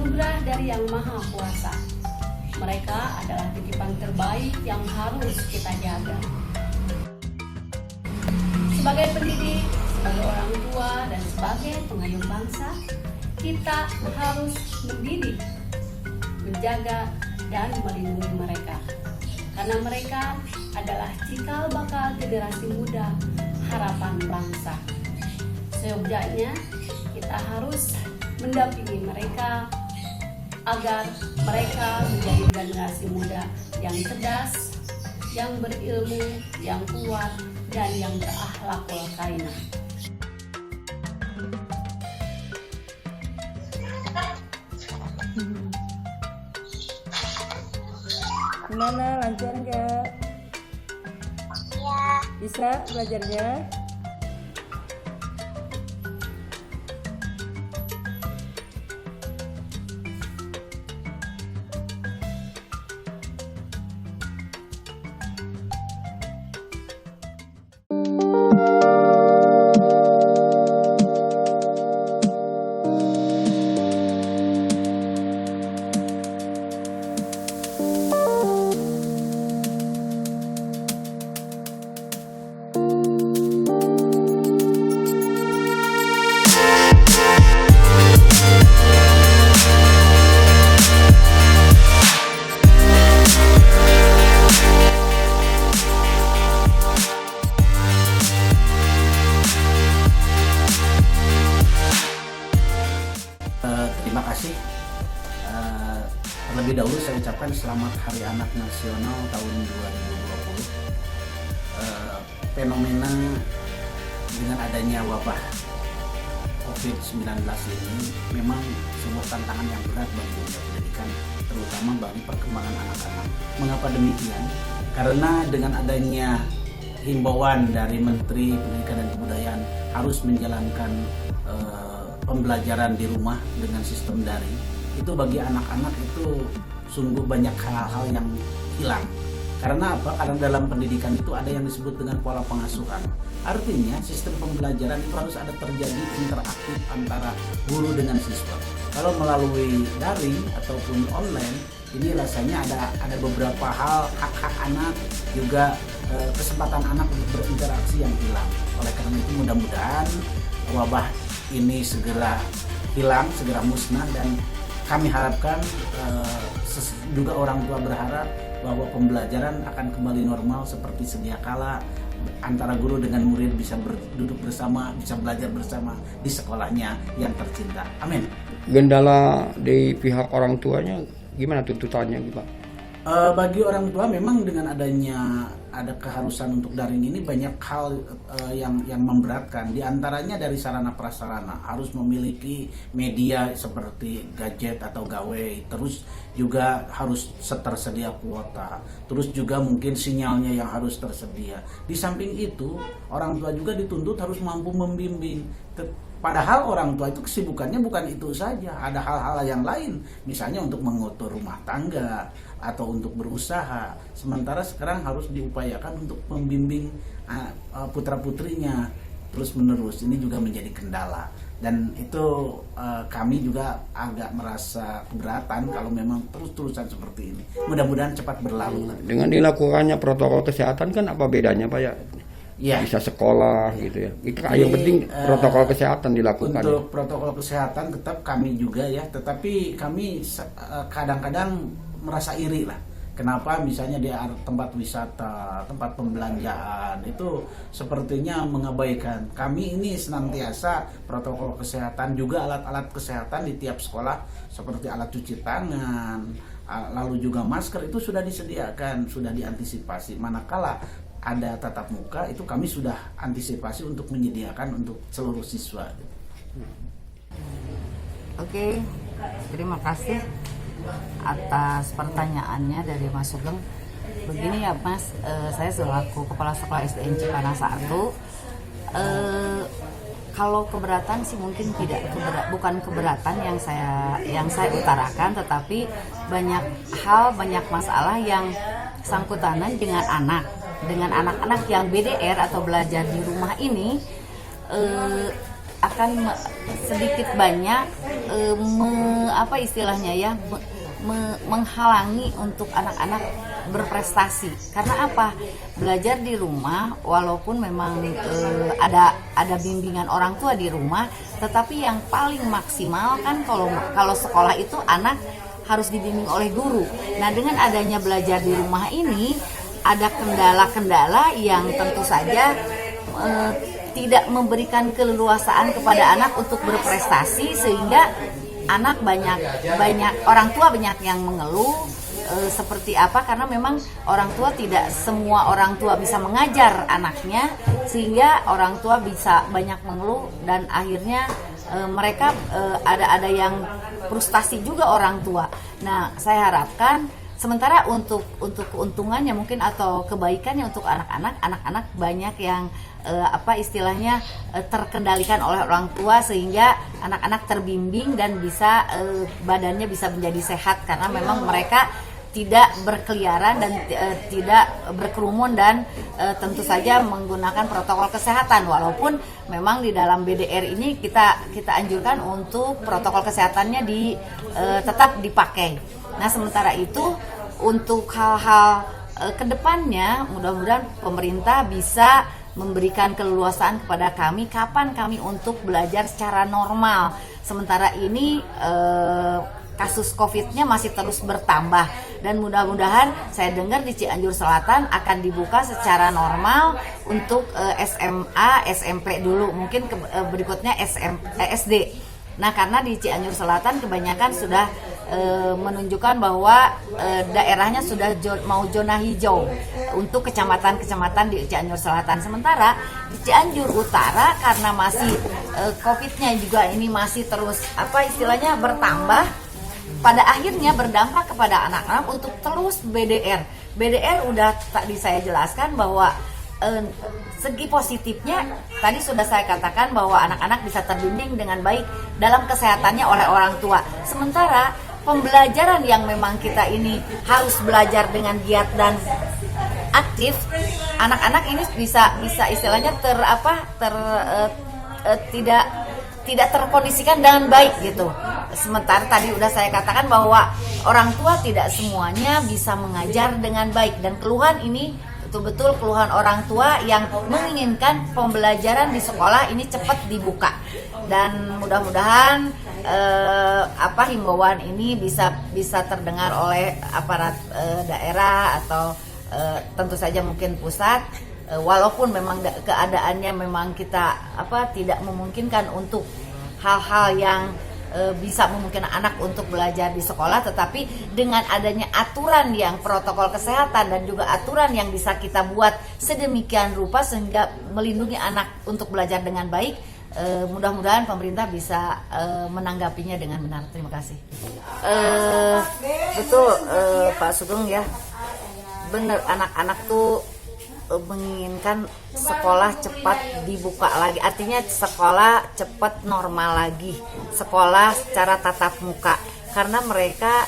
anugerah dari Yang Maha Kuasa. Mereka adalah titipan terbaik yang harus kita jaga. Sebagai pendidik, sebagai orang tua, dan sebagai pengayuh bangsa, kita harus mendidik, menjaga, dan melindungi mereka. Karena mereka adalah cikal bakal generasi muda harapan bangsa. Seyogyanya kita harus mendampingi mereka agar mereka menjadi generasi muda yang cerdas, yang berilmu, yang kuat, dan yang berakhlakul karimah. Gimana, lancar nggak? Ya, Bisa belajarnya? Terima kasih. Terlebih dahulu saya ucapkan selamat Hari Anak Nasional tahun 2020. Fenomena dengan adanya wabah COVID-19 ini memang sebuah tantangan yang berat bagi dunia pendidikan, terutama bagi perkembangan anak-anak. Mengapa demikian? Karena dengan adanya himbauan dari Menteri Pendidikan dan Kebudayaan harus menjalankan pembelajaran di rumah dengan sistem daring, itu bagi anak-anak itu sungguh banyak hal-hal yang hilang. Karena apa? Karena dalam pendidikan itu ada yang disebut dengan pola pengasuhan. Artinya sistem pembelajaran itu harus ada terjadi interaktif antara guru dengan siswa. Kalau melalui daring ataupun online, ini rasanya ada beberapa hal, hak-hak anak, juga kesempatan anak untuk berinteraksi yang hilang. Oleh karena itu mudah-mudahan wabah ini segera hilang, segera musnah, dan kami harapkan juga orang tua berharap bahwa pembelajaran akan kembali normal seperti sedia kala, antara guru dengan murid bisa duduk bersama, bisa belajar bersama di sekolahnya yang tercinta. Amin. Kendala di pihak orang tuanya gimana tuntutannya Pak? Bagi orang tua memang dengan adanya ada keharusan untuk daring ini banyak hal yang memberatkan. Di antaranya dari sarana prasarana, harus memiliki media seperti gadget atau gawai, terus juga harus tersedia kuota, terus juga mungkin sinyalnya yang harus tersedia. Di samping itu, orang tua juga dituntut harus mampu membimbing. Padahal orang tua itu kesibukannya bukan itu saja, ada hal-hal yang lain, misalnya untuk mengatur rumah tangga atau untuk berusaha. Sementara sekarang harus diupayakan untuk membimbing putra-putrinya terus menerus. Ini juga menjadi kendala, dan itu kami juga agak merasa keberatan kalau memang terus-terusan seperti ini. Mudah-mudahan cepat berlalu. Dengan dilakukannya protokol kesehatan kan apa bedanya Pak ya? Ya. Bisa sekolah gitu ya. Itu yang penting protokol kesehatan dilakukan. Untuk protokol kesehatan tetap kami juga ya, tetapi kami kadang-kadang merasa iri lah. Kenapa misalnya di tempat wisata, tempat pembelanjaan itu sepertinya mengabaikan. Kami ini senantiasa protokol kesehatan, juga alat-alat kesehatan di tiap sekolah seperti alat cuci tangan, lalu juga masker itu sudah disediakan, sudah diantisipasi. Manakala ada tatap muka itu kami sudah antisipasi untuk menyediakan untuk seluruh siswa. Oke, terima kasih atas pertanyaannya dari Mas Sugeng. Begini ya Mas, saya selaku Kepala Sekolah SDN Cipanas 1, kalau keberatan sih mungkin bukan keberatan yang saya utarakan, tetapi banyak hal, banyak masalah yang sangkutanan dengan anak-anak yang BDR atau belajar di rumah ini. sedikit banyak apa istilahnya ya, menghalangi untuk anak-anak berprestasi. Karena apa? Belajar di rumah walaupun memang ada bimbingan orang tua di rumah, tetapi yang paling maksimal kan kalau sekolah itu anak harus dibimbing oleh guru. Nah, dengan adanya belajar di rumah ini ada kendala-kendala yang tentu saja tidak memberikan keleluasaan kepada anak untuk berprestasi, sehingga anak banyak orang tua banyak yang mengeluh. Seperti apa? Karena memang orang tua, tidak semua orang tua bisa mengajar anaknya, sehingga orang tua bisa banyak mengeluh dan akhirnya mereka ada yang frustasi juga orang tua. Nah, saya harapkan sementara untuk keuntungannya mungkin atau kebaikannya untuk anak-anak banyak yang apa istilahnya terkendalikan oleh orang tua, sehingga anak-anak terbimbing dan bisa badannya bisa menjadi sehat, karena memang mereka tidak berkeliaran dan tidak berkerumun dan tentu saja menggunakan protokol kesehatan. Walaupun memang di dalam BDR ini kita anjurkan untuk protokol kesehatannya tetap dipakai. Nah, sementara itu untuk hal-hal kedepannya mudah-mudahan pemerintah bisa memberikan keleluasaan kepada kami kapan kami untuk belajar secara normal. Sementara ini kasus COVID-nya masih terus bertambah, dan mudah-mudahan saya dengar di Cianjur Selatan akan dibuka secara normal untuk SMA, SMP dulu, mungkin berikutnya SD. Nah, karena di Cianjur Selatan kebanyakan sudah menunjukkan bahwa daerahnya sudah mau zona hijau untuk kecamatan-kecamatan di Cianjur Selatan. Sementara di Cianjur Utara karena masih COVID-nya juga ini masih terus apa istilahnya bertambah, pada akhirnya berdampak kepada anak-anak untuk terus BDR. BDR udah tadi saya jelaskan bahwa segi positifnya tadi sudah saya katakan bahwa anak-anak bisa terbimbing dengan baik dalam kesehatannya oleh orang tua. Sementara pembelajaran yang memang kita ini harus belajar dengan giat dan aktif, anak-anak ini bisa istilahnya tidak terkondisikan dengan baik gitu. Sementara tadi udah saya katakan bahwa orang tua tidak semuanya bisa mengajar dengan baik, dan keluhan ini betul-betul keluhan orang tua yang menginginkan pembelajaran di sekolah ini cepat dibuka. Dan mudah-mudahan himbauan ini bisa terdengar oleh aparat daerah atau tentu saja mungkin pusat. Walaupun memang keadaannya memang kita tidak memungkinkan untuk hal-hal yang bisa memungkinkan anak untuk belajar di sekolah, tetapi dengan adanya aturan yang protokol kesehatan dan juga aturan yang bisa kita buat sedemikian rupa sehingga melindungi anak untuk belajar dengan baik, mudah-mudahan pemerintah bisa menanggapinya dengan benar. Terima kasih. Betul Pak Sugeng ya, benar, anak-anak tuh menginginkan sekolah cepat dibuka lagi, artinya sekolah cepat normal lagi, sekolah secara tatap muka, karena mereka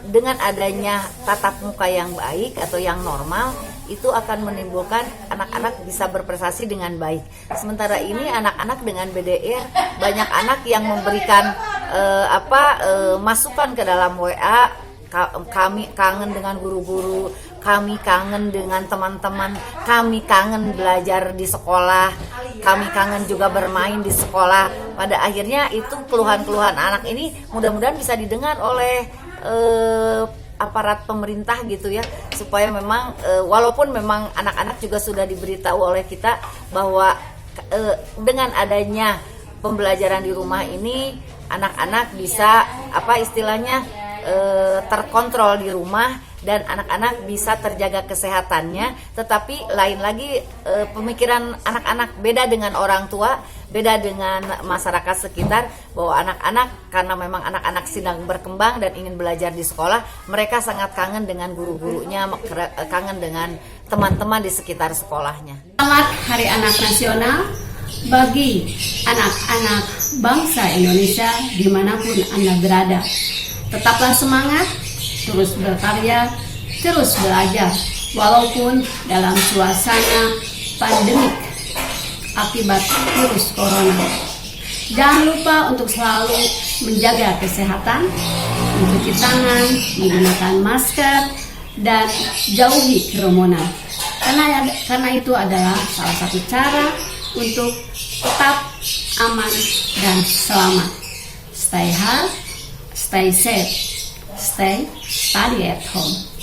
dengan adanya tatap muka yang baik atau yang normal itu akan menimbulkan anak-anak bisa berprestasi dengan baik. Sementara ini anak-anak dengan BDR banyak anak yang memberikan masukan ke dalam WA, kami kangen dengan guru-guru, kami kangen dengan teman-teman, kami kangen belajar di sekolah, kami kangen juga bermain di sekolah. Pada akhirnya itu keluhan-keluhan anak ini mudah-mudahan bisa didengar oleh aparat pemerintah gitu ya, supaya memang walaupun memang anak-anak juga sudah diberitahu oleh kita bahwa dengan adanya pembelajaran di rumah ini anak-anak bisa terkontrol di rumah dan anak-anak bisa terjaga kesehatannya. Tetapi lain lagi pemikiran anak-anak beda dengan orang tua, beda dengan masyarakat sekitar, bahwa anak-anak karena memang anak-anak sedang berkembang dan ingin belajar di sekolah, mereka sangat kangen dengan guru-gurunya, kangen dengan teman-teman di sekitar sekolahnya. Selamat Hari Anak Nasional bagi anak-anak bangsa Indonesia dimanapun Anda berada. Tetaplah semangat, terus berkarya, terus belajar, walaupun dalam suasana pandemik akibat virus corona. Jangan lupa untuk selalu menjaga kesehatan, mencuci tangan, menggunakan masker, dan jauhi kerumunan. Karena itu adalah salah satu cara untuk tetap aman dan selamat. Stay healthy, stay safe, stay study at home.